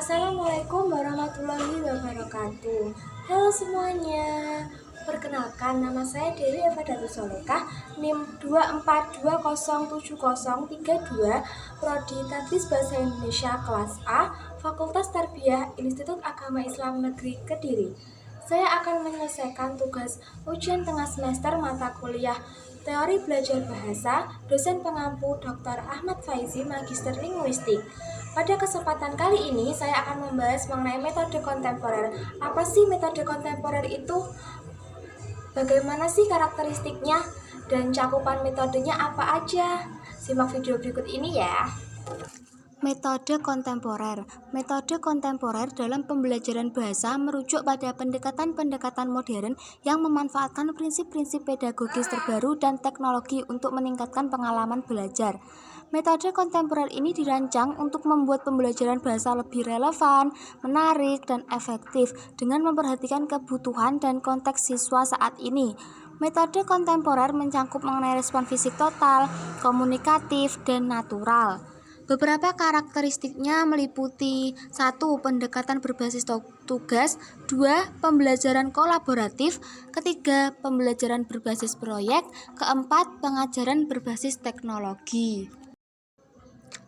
Assalamualaikum warahmatullahi wabarakatuh. Halo semuanya. Perkenalkan, nama saya Dewi Eva Datu Solekah, NIM 242070032, Prodi Tadris Bahasa Indonesia kelas A, Fakultas Tarbiyah Institut Agama Islam Negeri Kediri. Saya akan menyelesaikan tugas ujian tengah semester mata kuliah Teori Belajar Bahasa, dosen pengampu Dr. Ahmad Faizi, Magister Linguistik. Pada kesempatan kali ini, saya akan membahas mengenai metode kontemporer. Apa sih metode kontemporer itu? Bagaimana sih karakteristiknya? Dan cakupan metodenya apa aja? Simak video berikut ini ya. Metode kontemporer. Metode kontemporer dalam pembelajaran bahasa merujuk pada pendekatan-pendekatan modern yang memanfaatkan prinsip-prinsip pedagogis terbaru dan teknologi untuk meningkatkan pengalaman belajar. Metode kontemporer ini dirancang untuk membuat pembelajaran bahasa lebih relevan, menarik, dan efektif dengan memperhatikan kebutuhan dan konteks siswa saat ini. Metode kontemporer mencakup mengenai respon fisik total, komunikatif, dan natural. Beberapa karakteristiknya meliputi 1. Pendekatan berbasis tugas, 2. Pembelajaran kolaboratif, 3. Pembelajaran berbasis proyek, 4. Pengajaran berbasis teknologi.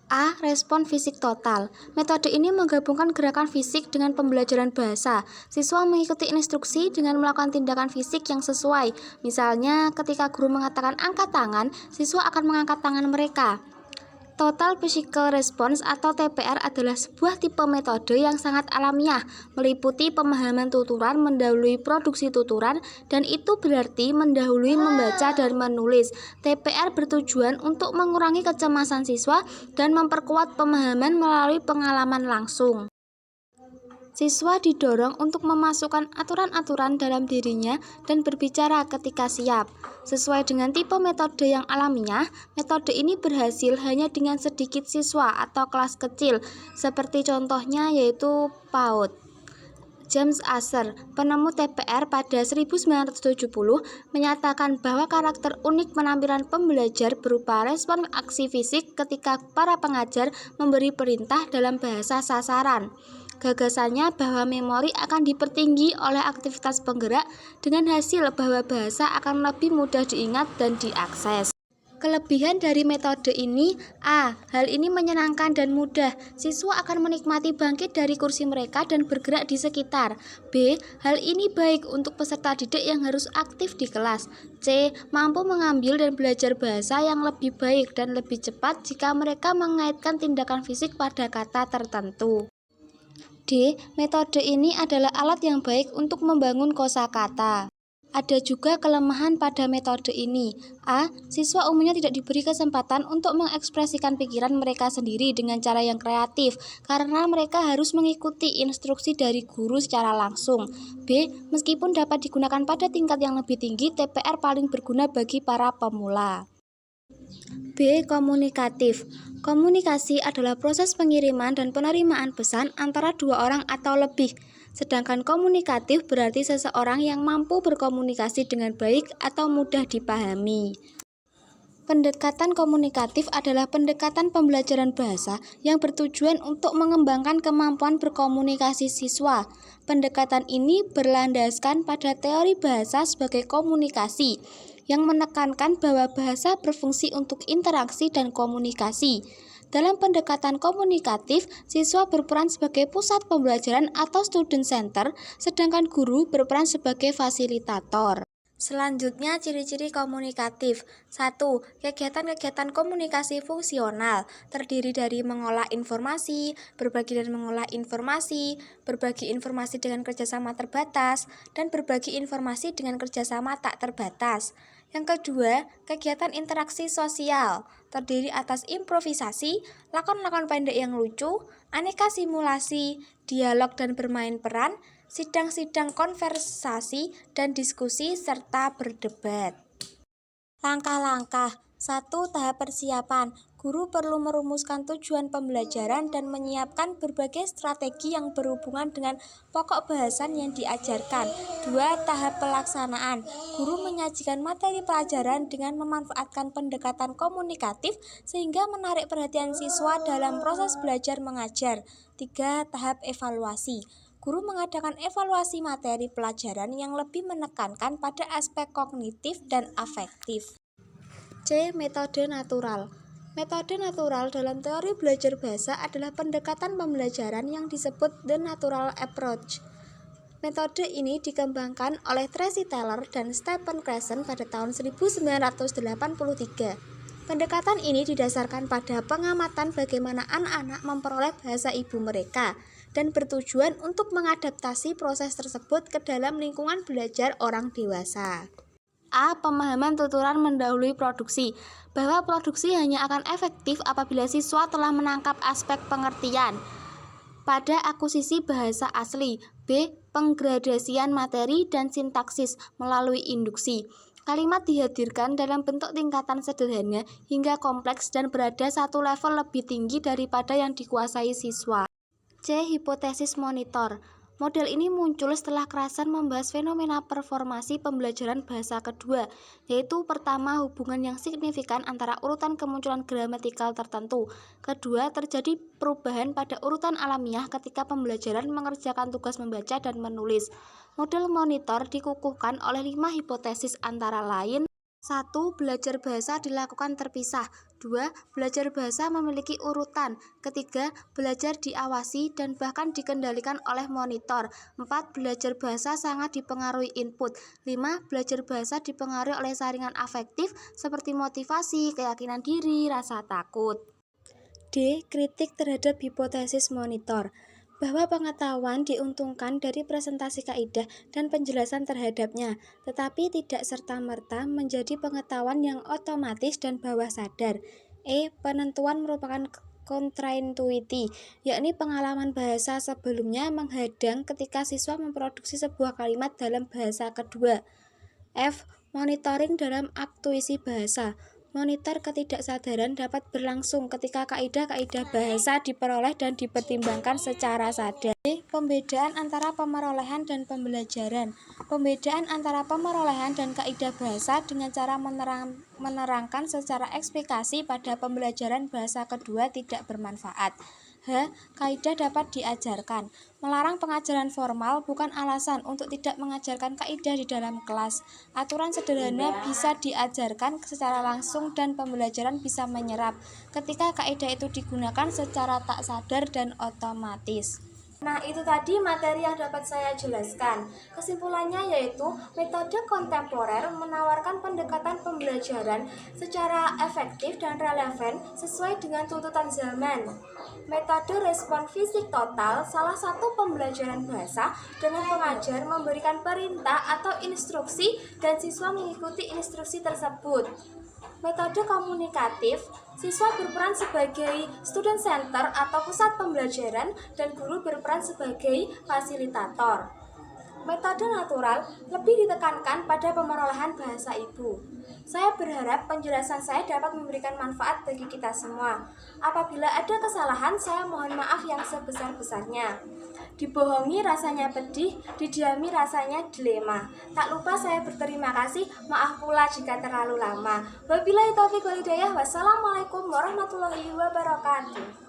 A. Respon fisik total. Metode ini menggabungkan gerakan fisik dengan pembelajaran bahasa. Siswa mengikuti instruksi dengan melakukan tindakan fisik yang sesuai. Misalnya, ketika guru mengatakan angkat tangan, siswa akan mengangkat tangan mereka. Total Physical Response atau TPR adalah sebuah tipe metode yang sangat alamiah, meliputi pemahaman tuturan mendahului produksi tuturan, dan itu berarti mendahului membaca dan menulis. TPR bertujuan untuk mengurangi kecemasan siswa dan memperkuat pemahaman melalui pengalaman langsung. Siswa didorong untuk memasukkan aturan-aturan dalam dirinya dan berbicara ketika siap. Sesuai dengan tipe metode yang alamiah, metode ini berhasil hanya dengan sedikit siswa atau kelas kecil, seperti contohnya yaitu PAUD. James Asser, penemu TPR pada 1970, menyatakan bahwa karakter unik penampilan pembelajar berupa respon aksi fisik ketika para pengajar memberi perintah dalam bahasa sasaran. Gagasannya bahwa memori akan dipertinggi oleh aktivitas penggerak dengan hasil bahwa bahasa akan lebih mudah diingat dan diakses. Kelebihan dari metode ini, A. Hal ini menyenangkan dan mudah. Siswa akan menikmati bangkit dari kursi mereka dan bergerak di sekitar. B. Hal ini baik untuk peserta didik yang harus aktif di kelas. C. Mampu mengambil dan belajar bahasa yang lebih baik dan lebih cepat jika mereka mengaitkan tindakan fisik pada kata tertentu. D. Metode ini adalah alat yang baik untuk membangun kosakata. Ada juga kelemahan pada metode ini. A. Siswa umumnya tidak diberi kesempatan untuk mengekspresikan pikiran mereka sendiri dengan cara yang kreatif karena mereka harus mengikuti instruksi dari guru secara langsung. B. Meskipun dapat digunakan pada tingkat yang lebih tinggi, TPR paling berguna bagi para pemula. B. Komunikatif. Komunikasi adalah proses pengiriman dan penerimaan pesan antara dua orang atau lebih. Sedangkan komunikatif berarti seseorang yang mampu berkomunikasi dengan baik atau mudah dipahami. Pendekatan komunikatif adalah pendekatan pembelajaran bahasa yang bertujuan untuk mengembangkan kemampuan berkomunikasi siswa. Pendekatan ini berlandaskan pada teori bahasa sebagai komunikasi, yang menekankan bahwa bahasa berfungsi untuk interaksi dan komunikasi. Dalam pendekatan komunikatif, siswa berperan sebagai pusat pembelajaran atau student center, sedangkan guru berperan sebagai fasilitator. Selanjutnya, ciri-ciri komunikatif. 1. Kegiatan-kegiatan komunikasi fungsional terdiri dari mengolah informasi, berbagi dan mengolah informasi, berbagi informasi dengan kerjasama terbatas, dan berbagi informasi dengan kerjasama tak terbatas. Yang kedua, kegiatan interaksi sosial terdiri atas improvisasi, lakon-lakon pendek yang lucu, aneka simulasi, dialog dan bermain peran, sidang-sidang konversasi dan diskusi, serta berdebat. Langkah-langkah. 1. Tahap persiapan. Guru perlu merumuskan tujuan pembelajaran dan menyiapkan berbagai strategi yang berhubungan dengan pokok bahasan yang diajarkan. 2. Tahap pelaksanaan. Guru menyajikan materi pelajaran dengan memanfaatkan pendekatan komunikatif sehingga menarik perhatian siswa dalam proses belajar mengajar. 3. Tahap evaluasi. Guru mengadakan evaluasi materi pelajaran yang lebih menekankan pada aspek kognitif dan afektif. C. Metode natural. Metode natural dalam teori belajar bahasa adalah pendekatan pembelajaran yang disebut the natural approach. Metode ini dikembangkan oleh Tracy Taylor dan Stephen Krashen pada tahun 1983. Pendekatan ini didasarkan pada pengamatan bagaimana anak-anak memperoleh bahasa ibu mereka dan bertujuan untuk mengadaptasi proses tersebut ke dalam lingkungan belajar orang dewasa. A. Pemahaman tuturan mendahului produksi, bahwa produksi hanya akan efektif apabila siswa telah menangkap aspek pengertian pada akuisisi bahasa asli. B. Penggradasian materi dan sintaksis melalui induksi. Kalimat dihadirkan dalam bentuk tingkatan sederhana hingga kompleks dan berada satu level lebih tinggi daripada yang dikuasai siswa. C. Hipotesis monitor. Model ini muncul setelah Krashen membahas fenomena performasi pembelajaran bahasa kedua, yaitu pertama, hubungan yang signifikan antara urutan kemunculan gramatikal tertentu. Kedua, terjadi perubahan pada urutan alamiah ketika pembelajaran mengerjakan tugas membaca dan menulis. Model monitor dikukuhkan oleh 5 hipotesis antara lain: 1. Belajar bahasa dilakukan terpisah. 2. Belajar bahasa memiliki urutan. Ketiga, belajar diawasi dan bahkan dikendalikan oleh monitor. 4. Belajar bahasa sangat dipengaruhi input. 5. Belajar bahasa dipengaruhi oleh saringan afektif seperti motivasi, keyakinan diri, rasa takut. D. Kritik terhadap hipotesis monitor, bahwa pengetahuan diuntungkan dari presentasi kaidah dan penjelasan terhadapnya, tetapi tidak serta-merta menjadi pengetahuan yang otomatis dan bawah sadar. E. Penentuan merupakan kontraintuiti, yakni pengalaman bahasa sebelumnya menghadang ketika siswa memproduksi sebuah kalimat dalam bahasa kedua. F. Monitoring dalam aktuisi bahasa. Monitor ketidaksadaran dapat berlangsung ketika kaidah-kaidah bahasa diperoleh dan dipertimbangkan secara sadar. Pembedaan antara pemerolehan dan pembelajaran. Pembedaan antara pemerolehan dan kaidah bahasa dengan cara menerangkan secara eksplikasi pada pembelajaran bahasa kedua tidak bermanfaat. H. Kaidah dapat diajarkan. Melarang pengajaran formal bukan alasan untuk tidak mengajarkan kaidah di dalam kelas. Aturan sederhana bisa diajarkan secara langsung dan pembelajaran bisa menyerap ketika kaidah itu digunakan secara tak sadar dan otomatis. Nah, itu tadi materi yang dapat saya jelaskan. Kesimpulannya yaitu metode kontemporer menawarkan pendekatan pembelajaran secara efektif dan relevan sesuai dengan tuntutan zaman. Metode respon fisik total salah satu pembelajaran bahasa dengan pengajar memberikan perintah atau instruksi dan siswa mengikuti instruksi tersebut. Metode komunikatif, siswa berperan sebagai student center atau pusat pembelajaran dan guru berperan sebagai fasilitator. Metode natural lebih ditekankan pada pemerolehan bahasa ibu. Saya berharap penjelasan saya dapat memberikan manfaat bagi kita semua. Apabila ada kesalahan, saya mohon maaf yang sebesar-besarnya. Dibohongi rasanya pedih, didiami rasanya dilema. Tak lupa saya berterima kasih, maaf pula jika terlalu lama. Wabillahi taufiq wal hidayah. Wassalamualaikum warahmatullahi wabarakatuh.